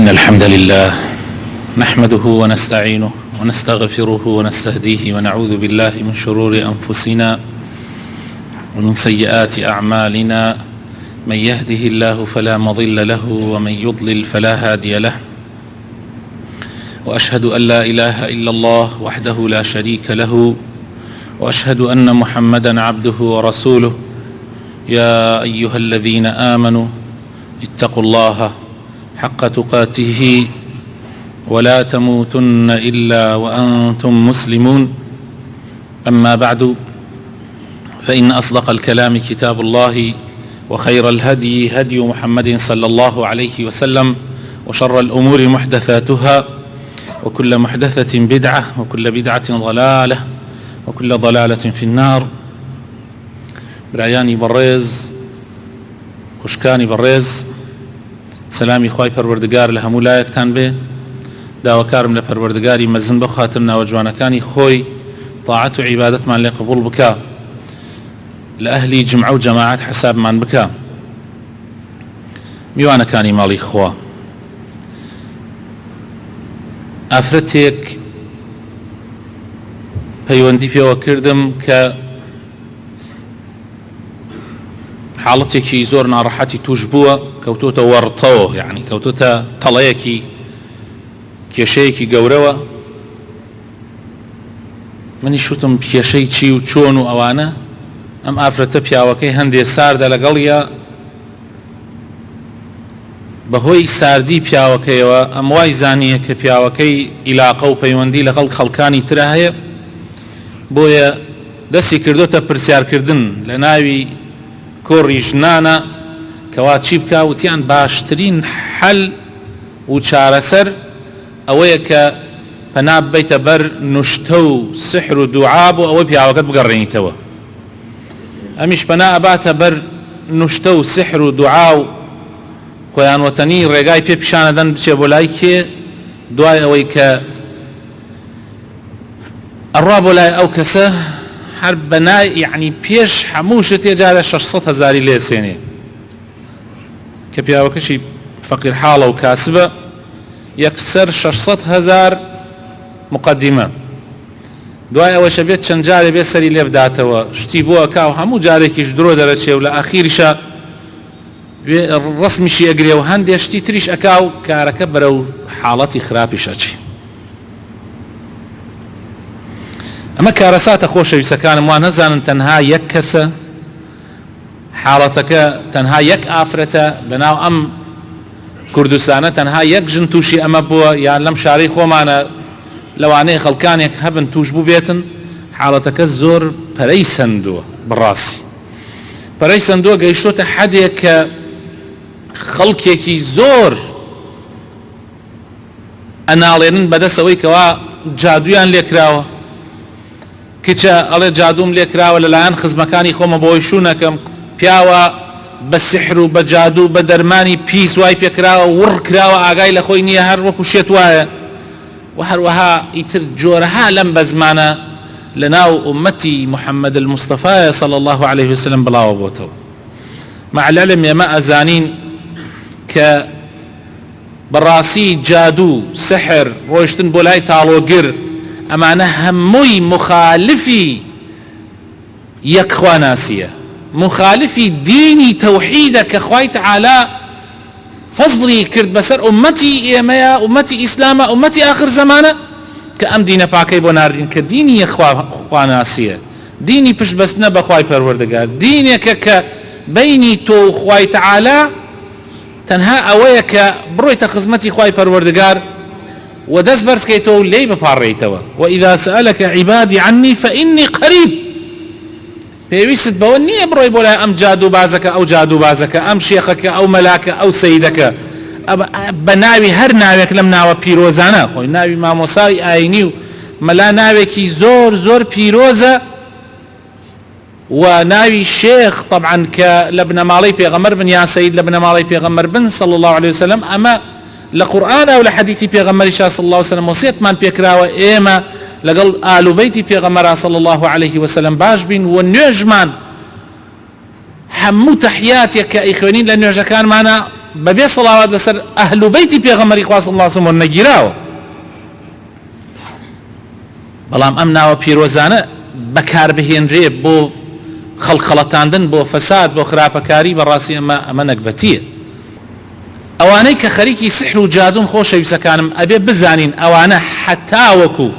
الحمد لله نحمده ونستعينه ونستغفره ونستهديه ونعوذ بالله من شرور أنفسنا ومن سيئات أعمالنا من يهده الله فلا مضل له ومن يضلل فلا هادي له وأشهد أن لا إله إلا الله وحده لا شريك له وأشهد أن محمدا عبده ورسوله يا أيها الذين آمنوا اتقوا الله حق تقاته ولا تموتن إلا وأنتم مسلمون أما بعد فإن أصدق الكلام كتاب الله وخير الهدي هدي محمد صلى الله عليه وسلم وشر الأمور محدثاتها وكل محدثة بدعة وكل بدعة ضلالة وكل ضلالة في النار. برایانی بەڕێز خوشکانی بەڕێز سەلامی خوای پەروەردگار لە هەموو لایەکتان بێ. داواکارم لە پەروەردگاری مەزن بخاتر ناوە جوانەکانی خۆی طاعەت و عیبادەتمان لێ قبوڵ بکە، لە ئەهلی جمعە و جەماعەت حسابمان بکە. میوانەکانی ماڵی خوا، ئافرەتێک پەیوەندی پێوە کردم کە حاڵەتێکی زۆر ناڕەحەتی توش بووە، کەوتۆتە وەڕتەوە، یعنی کەوتۆتە تەڵەیەکی کێشەیەکی گەورەوە. منیش وتم کێشەی چی و چۆن و ئەوانە. ئەم ئافرەتە پیاوەکەی هەندێ ساردە لەگەڵیە، بەهۆی ساردی پیاوەکەیەوە ئەم وای زانیە کە پیاوەکەی ئیلاقە و پەیوەندی لەگەڵ خەڵکانی ترە هەیە، بۆیە دەستی کردوتە پرسیارکردن لە ناوی کۆڕی ژنانە کەوا چی بکە. وتیان باشترین حەل و چارەسەر ئەوەیە کە پەنا ببەیتە بەر نوشتە و سحر و دوعا بۆ ئەوەی پیاوەکەت بگەڕێنیتەوە. ئەمیش پەنا ئەباتە بەر نوشتە و سحر و دوعا و خۆیان وەتەنی ڕێگای پێ پیشانەدەن بچێ بۆ لای کێ، دوای ئەوەی کە ئەڕوا بۆ لای ئەو کەسە هەر بەنای یعنی پێش هەموو شت ێجارە 600,000 لێسێنێ، کە پیاوەکەشی فەقیر حاڵە و کاسبە، یەکسەر 600,000 مقدمە. دوای ئەوەشە بێت چەند جارێ بێ سەری لێ بداتەوە، شتی بۆ ئەکا و هەموو جارێکیش درۆ دەرەچێ و لە ئاخیریشە ڕسمیشی ئەگرێ و هەندێ شتی تریش ئەکا و کارەکە بەرەو حاڵەتی خراپیش ئەچێ. ئەمە کارەساتە خۆشەویستەکانم، وان نەزانن تەنها یەک کەسە، حاڵەتەکە تەنها یەک ئافرەتە لەناو ئەم کوردستانە، تەنها یەک ژن تووشی ئەمە بووە، یان لەم شارەی خۆمانە لەوانەیە خەڵکانێک هەبن توش بوو بێتن. حاڵەتەکە زۆر پەرەی سندووە، بڕاستی پەرەی سندووە، گەیشتۆتە حەدێک کە خەڵکێکی زۆر ئەناڵێنن بەدەستەوەی کەوا جادویان لێکراوە. کچە ئەڵێ جادوم لێکراوە لەلایەن خزمەکانی خۆمە بۆی شوونەکەم، پیاوە بە سحر و بە جادو بە دەرمانی پیس وای پێکراوە، وڕ کراوە، ئاگای لە خۆی نییە، هەر وەکو شێت وایە. و هەروەها ئیتر جۆرەها لەم بە زمانە لە ناو ئومەتی محەممەد المستەفایە صلی الله عليه وسلم بڵاوە بۆتەوە. مەعلەلم ئێمە ئەزانین کە بەڕاستی جادو سحر ڕۆیشتن بۆ لای تاڵۆگر ئەمانە هەمووی مخالفی یەکخوا ناسیە، مخالفی دینی تەوحیدە کە خوای تەعالا فەزڵی کرد بەسەر ئومەتی ئێمەیە، ئومەتی ئیسلامە، ئومەتی ئاخر زەمانە، کە ئەم دینە پاکەی بۆ ناردین کە دینی یەکخوا ناسیە، دینی پشتبەستنە بە خوای پەروەردگار، دینێکە کە بەینی تۆ و خوای تەعالا تەنها ئەوەیە کە بڕۆیتە خزمەتی خوای پەروەردگار و دەست بەرزکەیتەوە و لێی بپاڕێیتەوە. وإذا سألك عبادي عني فإني قريب. پێویست بەوە نییە بڕۆی بۆ لای ئەم جادو بازەکە، ئەو جادو بازەکە، ئەم شێخەکە، ئەو مەلاکە، ئەو سەیدەکە، بە ناوی هەر ناوێک لەم ناوە پیرۆزانە، خۆی ناوی مامۆسای ئاینی و مەلا ناوێکی زۆر زۆر پیرۆزە، و ناوی شێخ طبعا کە لە بنەماڵەی پێغەمبەر بن یا سەید لە بنەماڵەی پێغەمبەر بن صلی الله عليه وسلم. ئەمە لە قورئان و لە حەدیثی پێغەمبەری صلی الله عليه وسلم وصیەتمان پێکراوە ئێمە لەگەڵ ئال و بەیتی پێغەمبەر صلی الله عليه وسلم باش بین و نوێژمان هەموو تەحیاتێک کە ئەیخوێنین لە نوێژەکانمانە بەبێ سەڵاوات لەسەر ئەهل و بەیتی پێغەمبەری خوا صلی الله علیه وسلم نەگیراوە. بەڵام ئەم ناوە پیرۆزانە بەکاربهێنرێ بۆ خەڵخەڵەتاندن، بۆ فەساد، بۆ خراپەکاری، بەڕاستی ئەمە نەکبەتیە. ئەوانەی کە خەریکی سحر و جادون خۆشەویستەکانم ئەبێ بزانین ئەوانە حتاوەکو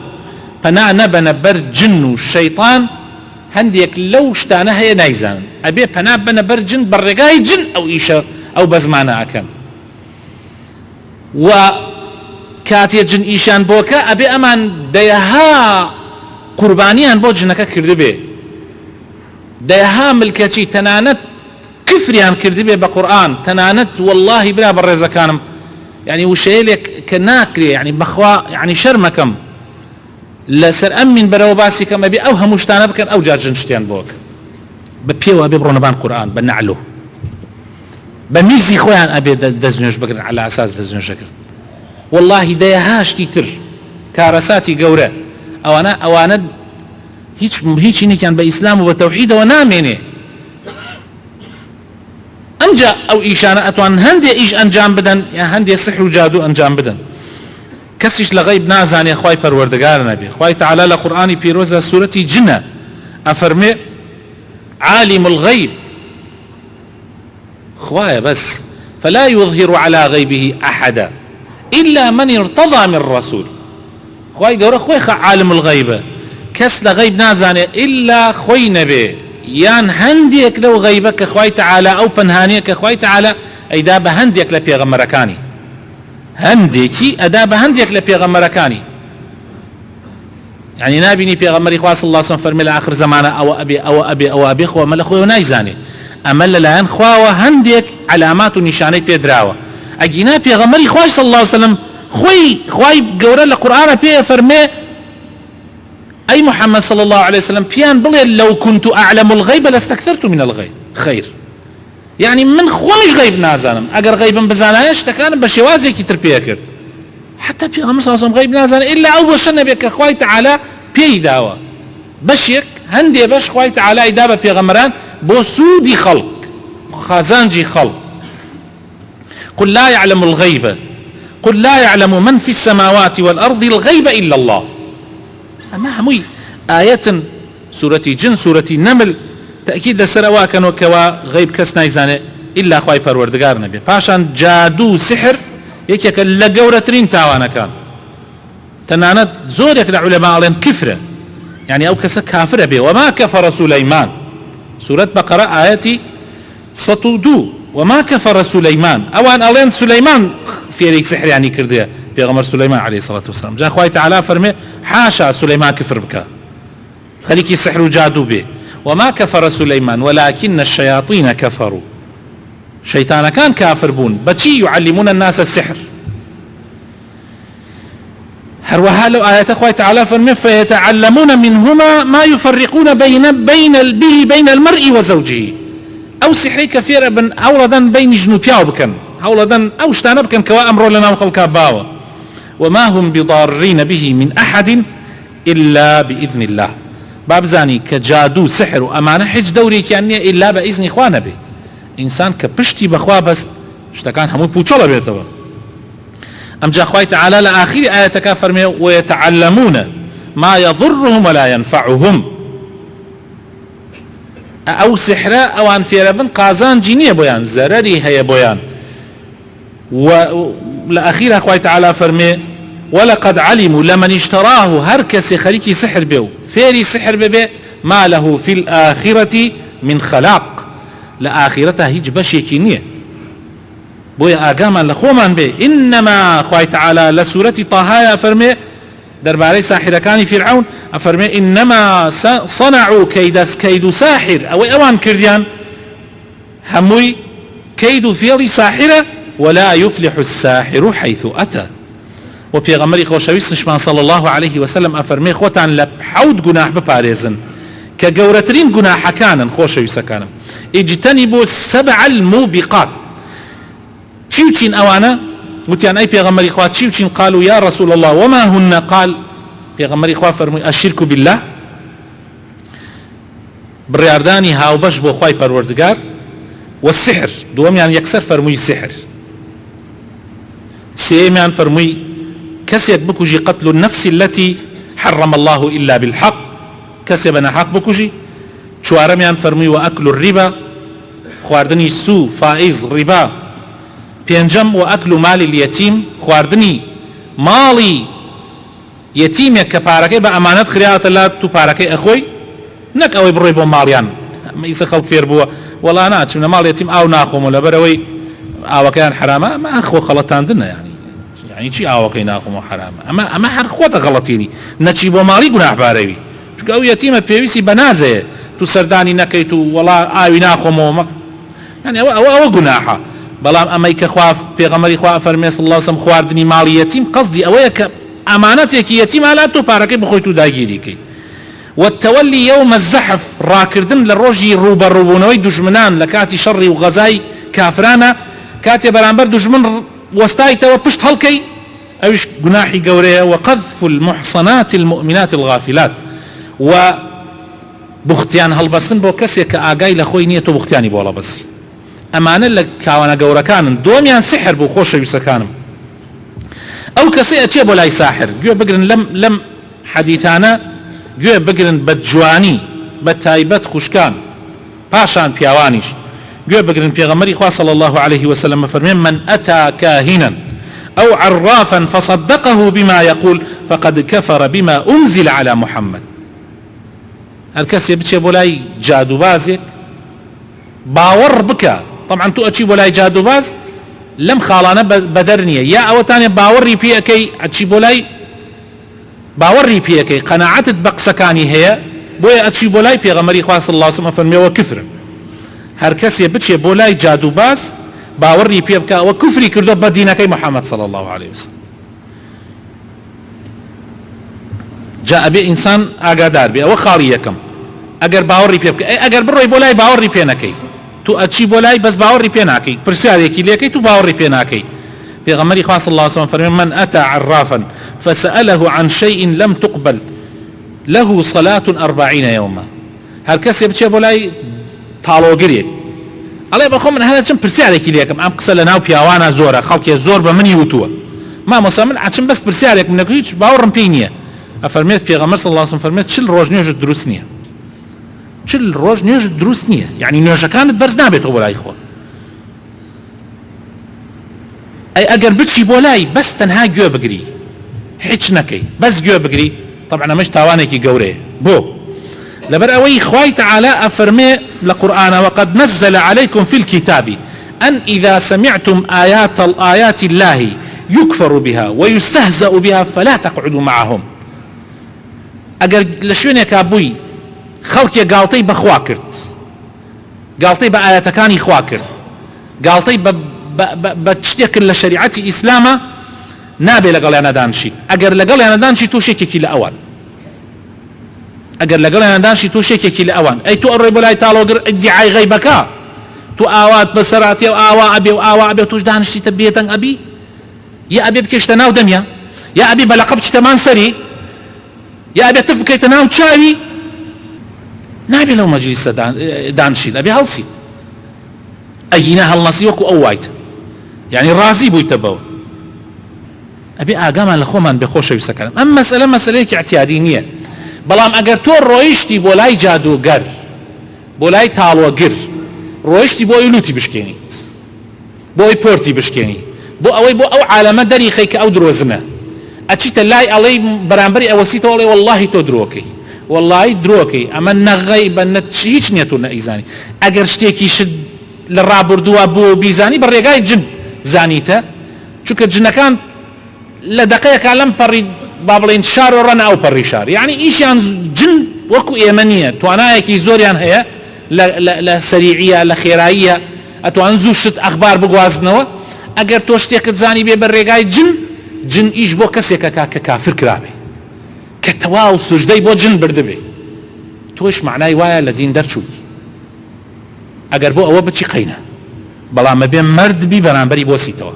پەنا نەبەنە بەر جن و شەیطان، هەندێک لەو شتانە هەیە نایزانن، ئەبێ پەنا بنە بەر جن، بەڕێگای جن ئەو ئیشە ئەو بەزمانە ئەکەن. و کاتێ جن ئیشان بۆکە ئەبێ ئەمان دەیەها قوربانیان بۆ جنەکە کردبێ، دەیەها ملکەچی تەنانەت کفریان کردبێ بە قورئان، تەنانەت واللهی برا بە ڕێزەکانم یعنی وشەیەلێک کە ناکرێ، یعنی بەخوا یعنی شەرمەکەم لەسەر ئەم منبەرەوە باسی کەم ئەبێ ئەو هەموو شتانە بکەن ئەو جار جن شتیان بۆکە بە پێوە ئەبێ بڕۆنەبان قورئان بە نەعلو بە میزی خۆیان ئەبێ دەستنوێژ بکرن على ئاساس دەستنوێژەکرد. واللهی دەیەهاشتی تر کارەساتی گەورە ئەوانە هیچ نێکیان بە ئیسلام و بە تەوحیدەوە نامێنێ. ئەمجا ئەو ئیشانە ئەتوان هەندێ ئیش ئەنجام بدەن یا هەندێ سحر و جادو ئەنجام بدەن. کەسیش لە غەیب نازانێ خوای پەروەردگار نەبێ. خوای تعالی لە قورئانی پیرۆزە سوورەتی جنە ئەفەرمێ عالم الغیب، خوایە بەس فلا يظهر على غيبه أحدا إلا من ارتضى من رسول. خوای گەورە خۆی عالم الغیبە، کەس لە غەیب نازانێ إلا خۆی نەبێ یان هەندێک لەو غەیبە کە خوای تعالی ئەو پەنهانیە کە خوای تعالی ئەیدا بە هەندێک لە پێغەمبەرەکانی، هەندێکی ئەدا بە هەندێک لە پێغەمبەرەکانی. یعنی نابینی پێغەمبەری خوا صلی الله علیه وسلم فەرمێ لە آخر زمانە ئەوە ئەبێ خۆ ئەمە لە خۆیەوە نایزانێ، ئەمە لەلایەن خواوە هەندێک علامات و نیشانەی پێدراوە. ئەگینا پێغەمبەری خوا صلی الله علیه وسلم خوای گەورە لە قورئانە پێ فەرمێ أي محمد صلى الله عليه وسلم بيان بلي لو كنت أعلم الغيب لاستكثرت من الغيب خير. يعني من خومش غيب نازانم، أجر غيبا بزانايش تكان بشوازي كي تربيه كرد. حتى بيغمبر صلى الله عليه وسلم غيب نازان إلا أول شيء بك خوي تعالى بي داوا بشيك هندي باش خوي تعالى يدابا بيغمران بوسودي خلق خازانجي خلق. قل لا يعلم الغيب، قل لا يعلم من في السماوات والأرض الغيب إلا الله. أما هموي آية سورة جن سورة نمل تأكيد لسروا كانوا كوا غيب كس نايزانه إلا خواي پروردگار نبي. پاشان جادو سحر يكيك لقورترين تاوانا كان تنانت زورك لعلماء علين كفرة، يعني أو كس كافرة به. وما كفر سليمان سورة بقرة آياتي 102 وما كفر سليمان أوان علين سليمان في ريك سحر يعني كردية پیغمبر سليمان عليه الصلاة والسلام جاء خواه تعالى فرمي حاشا سليمان كفر بك خليكي سحر وجادو به. وما كفر سليمان ولكن الشياطين كفروا، شيطان كان كافر بون بچي يعلمون الناس السحر. هروها لو آيات خواه تعالى فرمي فيتعلمون منهما ما يفرقون بين المرء وزوجه. او سحري كثيرا بن اولدا بين جنوبياو بكن هولدن او شتانا بكن كوا امر لنا خلقا باوا. وما هم بضارين به من أحد إلا بإذن الله. باب زاني كجادو سحر وأمانة حج دوري كأني إلا بإذن إخوانا به. إنسان كبشتي بخوا بس اشتكان همو بوچولا بيتوا. أم جا خواه تعالى لآخر آية تكافر ويتعلمون ما يضرهم ولا ينفعهم. أو سحر أو أن في ربن قازان جينية بويان زرري هي بويان. والأخير أخوة تعالى فرمي ولقد علموا لمن اشتراه هركس خريكي سحر بيو فيري سحر ببي ما له في الآخرة من خلاق. لآخرتها هيج بشيكينية بويا آقاما لخومان بي. إنما أخوة تعالى لسورة طه فرمي درباري ساحر كان فرعون أفرمي إنما صنعوا كيد ساحر أو أوان كرديان هموي كيد فيري ساحرة ولا يفلح الساحر حيث أتى. وبيغمري خوشويس نشمان صلى الله عليه وسلم أفرمي خوتان لبحود قناح بباريزن كقورترين قناح كانا خوشويس كانا اجتنبوا 7 الموبقات. تشيوشين أوانا وتيان أي بيغمري خوات تشيوشين قالوا يا رسول الله وما هن؟ قال بيغمري خوات فرمي الشرك بالله بريارداني هاو بش بو خواي پروردگار والسحر دوم يعني يكسر فرمي سحر سيمان فرمي كسيك بكوجي قتل النفس التي حرم الله إلا بالحق كسبنا حق بكوجي چوارميان فرمي وأكل الربا خواردني سو فائز ربا بينجم وأكل مال اليتيم خواردني مالي يتيمك كباركي بأمانة خريعة الله تو باركي أخوي نك أوي بروي بو ماليان ما يسا خلق فير بو والله أنا أتشمنا مال يتيم أو ناقوم ولا بروي أو كان حرامة ما أخو خلطان دنا يعني شي أو كي ناقوم حرامة أما حر خوات غلطيني نتشي بو مالي قناح باريوي شو أو يتيمة بيويسي بنازة تو سرداني نكيتو والله آوي ناقوم يعني أو قناحة بلام أميك خواف بيغمري خواف فرمي صلى الله عليه وسلم خواردني مالي يتيم قصدي أويك أمانتك يتيم لا تو باركي بخويتو دايجيريكي والتولي يوم الزحف راكردن للروجي روبا روبونوي دجمنان لكاتي شري وغزاي كافرانا كاتي برانبر دجمن وستايتا وبشت هلكي أوش قناحي قوريا وقذف المحصنات المؤمنات الغافلات وبختيان هلبسن بو كسي كآقاي لخوي نيتو بختياني بولا بس أمانا لك كاوانا قورا كانن دوميان سحر بو خوش يسكانم أو كسي أتي بولاي ساحر جو بقرن لم حديثانا جو بقرن بدجواني بتايبت خشكان باشان بيوانيش جو بقرن بيغمري خواه صلى الله عليه وسلم فرمين من أتى كاهنا أو عرافا فصدقه بما يقول فقد كفر بما أنزل على محمد الكسي بتشي بولاي جادو بازك باور بك طبعا تو أتشي بولاي جادو باز لم خالانا بدرنية يا أو تاني باوري بيكي أتشي بولاي باوري بيكي قناعتت بقسكاني هي بويا أتشي بولاي بيغمري خواه صلى الله عليه وسلم فرمي وكفر هر كسي بتشي بولاي جادو باز باوري بيبكا وكفري كردو بدينكي محمد صلى الله عليه وسلم جاء بي إنسان أقادار بي وخاريكم أقر باوري بيبكا أقر بروي بولاي باوري بينكي تو أتشي بولاي بس باوري بيناكي برساليكي ليكي تو باوري بيناكي بيغمري خواه صلى الله عليه وسلم فرمي من أتى عرافا فسأله عن شيء لم تقبل له صلاة 40 يوما هر كسي بتشي بولاي طالو قريك الله يبقى من هذا كم برساليكي ليكم أم قصة لناو بياوانا زورا خلقيا زور بمني وتوا ما مصمم عشان بس برساليك منك هيك باورم بينيا أفرميت بيغمر صلى الله عليه وسلم فرميت شل روج نيوجد دروسنية شل روج نيوجد دروسنية يعني نيوجا كانت برز نابت ولا إخوة أي أجر بتشي بولاي بس تنها جو بقري حيتش نكي بس جو بقري طبعا مش تاوانيكي قوري بو لبر أوي خواي تعالى أفرمي لقرآن وقد نزل عليكم في الكتاب أن إذا سمعتم آيات الله يكفر بها ويستهزأ بها فلا تقعدوا معهم أجر لشوني كابوي خلقي قالتي بخواكرت قالتي بآياتكاني خواكرت قالتي بتشتكي لشريعة إسلاما نابي لقال أنا دانشي أجر لقال أنا دانشي توشيكي كلا أول أجر لقال أنا دانشي توشيكي كلا أول أي تقرب لا يتعالوا ادعاء غيبك تو آوات بسراتي وآوا أبي وآوا أبي توش دانشي تبيتن أبي يا أبي بكيش تناو دميا يا أبي بلقبش تمان سري يا أبي تفكي تناو تشاوي نابي لو مجلس دانشي أبي هالصيت أجينا هالنصي وكو أوايت يعني رازي بويتبو أبي آقاما لخومان بخوش يسكن أما مسألة اعتيادينية بلام أقر تور رويشتي بولاي جادو قر بولاي تالو قر رويشتي بو يلوتي بشكينيت بو يبورتي بشكيني بو أو عالمة دريخيك أو دروزنا أتشيت اللاي علي برانبري أوسيت والله تو دروكي والله دروكي أما نغيب نتشيش نيتونا إيزاني أقر شتيكي شد للرابردوا بو بيزاني بريقاي جن زانيته چونك جنكان لدقيقة لم بري بابلين شار ورنا أو بري شار يعني إيشان جن وكو إيمانية توانايكي زوريان هي لسريعية لخيرائية أتوان زوشت أخبار بقوازنوا أقر توشتيك تزاني بي بريقاي جن إيش بو كسيكا كافر كرابي كتواو سجدي بو جن بردبي توش معناي وايا لدين درشوي اگر بو او بچی قینا بلا ما بين مرد بي برانبري بوسيتوا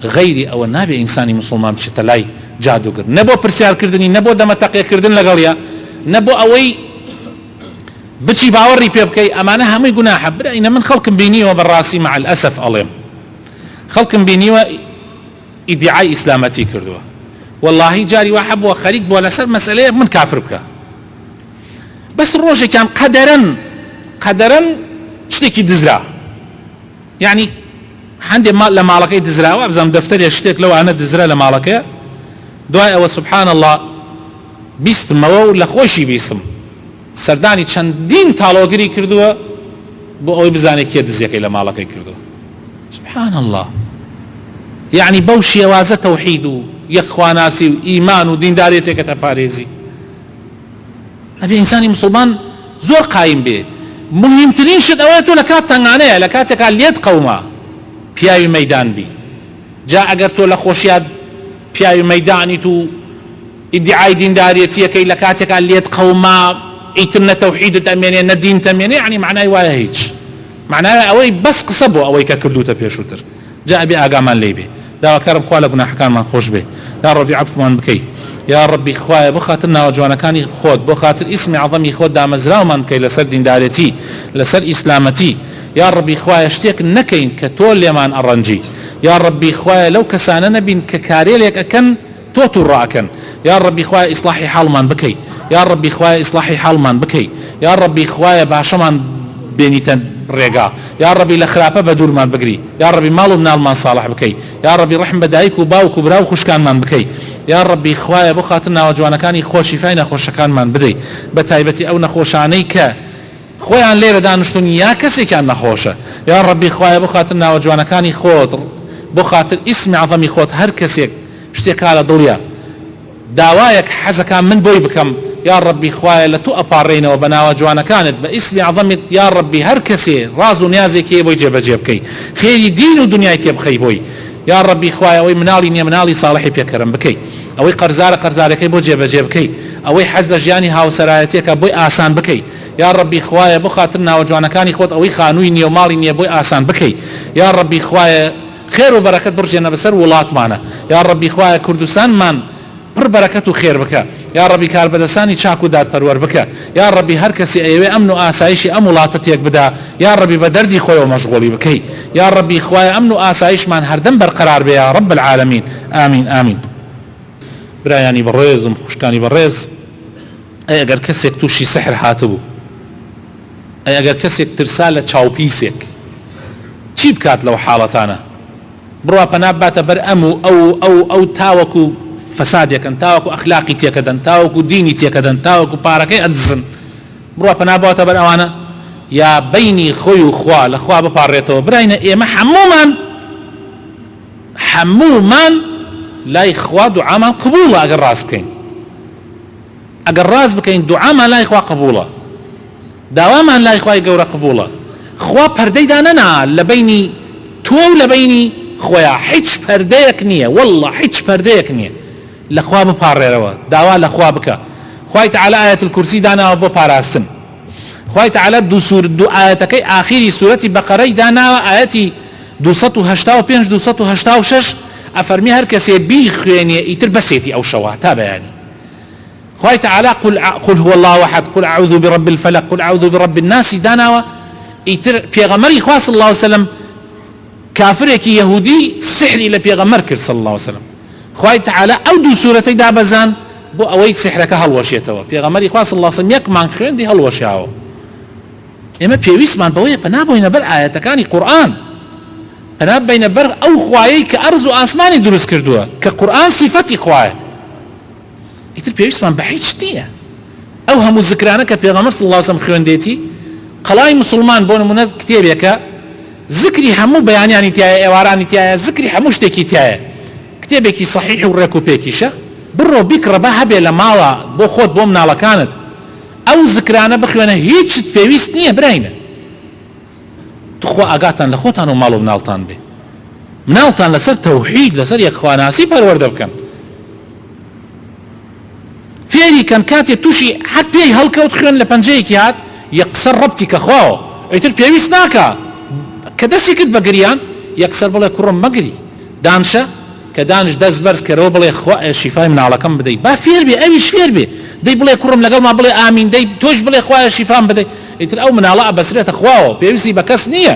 غيري او نابي انساني مسلمان بشتلاي جادو قر نبو برسيال كردني نبو دم تقي كردن لقليا نبو اوي بچی باوري بيبكي امانه هم گناح بدا من خلق بيني وبالراسي مع الاسف اليم خلق بيني ئیدعای ئیسلامەتی کردووە واللهی جاری وا هەبووە خەریک بووە لەسەر مەسەلەیە من کافر بکە بەس ڕۆژێکیان قەدەرەن شتێکی دزرا یعنی هەندێک لە ماڵەکەی دزراوە بزانم دەفتەرێک شتێک لەوانە دزرا لە ماڵەکەی دوای ئەوە سبحان الله بیستمەوە و لە خۆشی بیستم سەردانی چەندین تاڵۆگری کردووە بۆ ئەوەی بزانێت کێ دزیەکەی لە ماڵەکەی کردووە سبحان الله یعنی بەو شێوازە تەوحید و یەکخواناسی و ئیمان و دینداریەتێکە پارێزی ئەبێ ئینسانی مسلمان زۆر قایم بێ مهمترین شت ئەوەیە تۆ لە کات تەنگانەیە لە کاتێکا لێت قەومە پیاوی مەیدان بی جا ئەگەر تۆ لە خۆشیات پیاوی مەیدانیت و ئیدعای دینداریەتیەکەی لە کاتێکا لێت قەومە ئیتر نە تەوحیدت ئەمێنێ نە دین تەمێنێ یعنی معنای وایە هیچ معنای ئەوەی بەس قسە بۆ ئەوەی کە کردوتە پێشووتر جا ئەبێ ئاگامان لێ بێ داواکارم خوا لە گوناحەکانمان خۆش بێ یا ڕەبی عەفومان بکەی یا ڕەبی خوایە بۆ خاتر ناوە جوانەکانی خۆت بۆ خاتر ئیسمی عەظەمی خۆت دامەزراومان بکەی لەسەر دیندارەتی لەسەر ئیسلامەتی یا ڕەبی خوایە شتێک نەکەین کە تۆ لێمان ئەڕەنجی یا ڕەبی خوایە لەو کەسانە نەبین کە کارێلێک ئەکەن تۆ تووڕاکەن یا ڕەبی خوایە ئیسلاحی حاڵمان بکەی یا ڕەبی خوایە ئیسلاحی حاڵمان بکەی یا ڕەبی خوایە باشەمان بێنیتە ڕێگا یا ڕەبی لە خراپە بە دوورمان بگری یا ڕەبی ماڵ و مناڵمان ساڵح بکەی یا ڕەبی ڕەحم بە دایک و باوک و برا و خوشکانمان بکەی یا ڕەبی خوایە بۆ خاتر ناوە جوانەکانی خۆ شیفای نەخۆشەکانمان بدەی بە تایبەتی ئەو نەخۆشانەی کە خۆیان لێرە دانیشتون یا کەسێکیان نەخۆشە یا ڕەبی خوایە بۆ خاتر ناوە جوانەکانی خۆت بۆ خاتر ئیسمی عەظەمی خۆت هەر کەسێک شتێکا لە دڵیە داوایەک حەزەکان من بۆی بکەم یا ڕەبی خوایە لە تو ئەپاڕێنەوە بە ناوە جوانەکانت بە ئیسمی عەظەمت یا ڕەبی هەر کەسێ ڕاز و نیازێکی بۆی جێبەجێ بکەی خێری دین و دنیای تێ بخەی بۆی یا ڕەبی خوایە ئەوەی مناڵی نییە مناڵی ساڵحی پێکەرم بکەی ئەوەی قەرزارەکەی بۆ جێبەجێ بکەی ئەوەی حەز لە ژیانی هاوسەرایەتێکە بۆی ئاسان بکەی یا ڕەبی خوایە بۆ خاتر ناوە جوانەکانی خۆت ئەوەی خانووی نییە و ماڵی نییە بۆی ئاسان بکەی یا ڕەبی خوایە خێر و بەرەکەت بڕژێنە بەسەر وڵاتمانە یا ڕەبی خوایە کوردستانمان پڕ بەرەکەت و خێر بکە یا ڕەبی کاربەدەستانی چاک و دادپەروەر بکە یا ڕەبی هەر کەسی ئەوێ ئەمن و ئاسایشی ئەم وڵاتە تێک بدا یا ڕەبی بە دەردی خۆیەوە مەشغوڵی بکەی یا ڕەبی خوایە ئەمن و ئاسایشمان هەردەم بەرقەرار بێ یا ڕەب العالەمین ئامین ئامین برایانی بەڕێزم خوشکانی بەڕێز ئەی ئەگەر کەسێک تووشی سحر هاتبوو ئەی ئەگەر کەسێک ترسا لە چاوپیسێک چی بکات لەو حاڵەتانە بڕوا پەنا باتە بەر ئەم و ئەو تاوەکو فەسادێکن تاوەکو ئەخلاقی تێکەدەن تاوەکو دینی تێکەدەن تاوەکو پارەکەی ئەدزن بڕوا پەنا باتە بەر ئەوانە یا بەینی خۆی و خوا لە خوا بپارڕێتەوە براینە ئێمە هەموومان لای خوا دوعامان قبوڵە ئەگەر ڕاست بکەین ئەگەر ڕاست بکەین دوعامان لای خوا قبوڵە داوامان لای خوای گەورە قبوڵە خوا پەردەیدا نەنا لە بەینی تۆ و لە بەینی خۆیان هیچ پەردەیەک نییە والله هیچ پەردەیەک نییە لە خوا بپارڕێرەوە داوا لە خوا بکە خوای تەعالی ئایەت الکورسی داناوە بۆ پاراستن خوای تەعالی دوو ئاەتەکەی ئاخیری سوورەتی بەقەرەی داناوە ئاەتی 285 286 ئەفەرمی هەر کەسێ بیخوێنێ ئیتر بەسێتی ئەو شەوە تا بەیانی خوای تەعالی قل هو الله احد قل اعوذ برب الفلق قل اعوذ برب الناس داناوە ئیتر پێغەمبەری خوا صلی الله عليه وسلم کافرێکی یەهودی سحری لە پێغەمبەر کرد صلی الله عليه وسلم خوای تەعالی ئەو دوو سوورەتەی دابەزان بۆ ئەوەی سحرەکە هەڵوەشێتەوە پێغەمبەری خوا صلی الله عليه وسلم یەکمان خوێندی هەڵوەشاوە ئێمە پێویستمان بەوەیە پەنا بۆینە بەر ئاەتەکانی قورئان پەنا بینە بەر ئەو خوایەی کە ئەرز و ئاسمانی دروست کردووە کە قورئان سیفەتی خوایە ئیتر پێویستمان بە هیچ نییە ئەو هەموو زکرانە کە پێغەمبەر صلی الله عليه وسلم خوێندێتی قەڵای مسلمان بۆ نمونە کتێبێکە ذکری هەموو بەیانیانی تایە ئێوارانی تایە ذکری هەموو شتێکی تایە کتێبێکی صحیح و ڕێک و پێکیشە بڕۆ بیکڕە بە هەبێ لە ماوە بۆ خۆت بۆ مناڵەکانت ئەو زکرانە بخوێنە هیچت پێویست نییە براینە تخوا ئاگاتان لە خۆتان و ماڵ و مناڵتان بێ مناڵتان لەسەر تەوحید لەسەر یەکخواناسی پەروەردە بکەن فێری کەن کاتێ تووشی حەت پێی هەڵکەوت خوێن لە پەنجەیەکی هات یەکسەر ڕەبتی کە خواوە ئیتر پێویست ناکە کە دەستی کرد بە گریان یەکسەر بڵێ کوڕم مەگری دانشە کە دانش دەست بەرز کەرەوە بڵێ خوا شیفای مناڵەکەم بدەیت با فێر بێ ئەویش فێر بێ دەی بڵێ کوڕم لەگەڵ ما بڵێ ئامین دەی تۆش بڵێ خوایە شیفام بدەیت ئیتر ئەو مناڵە ئەبەسرێتە خواوە پێویستی بە کەس نییە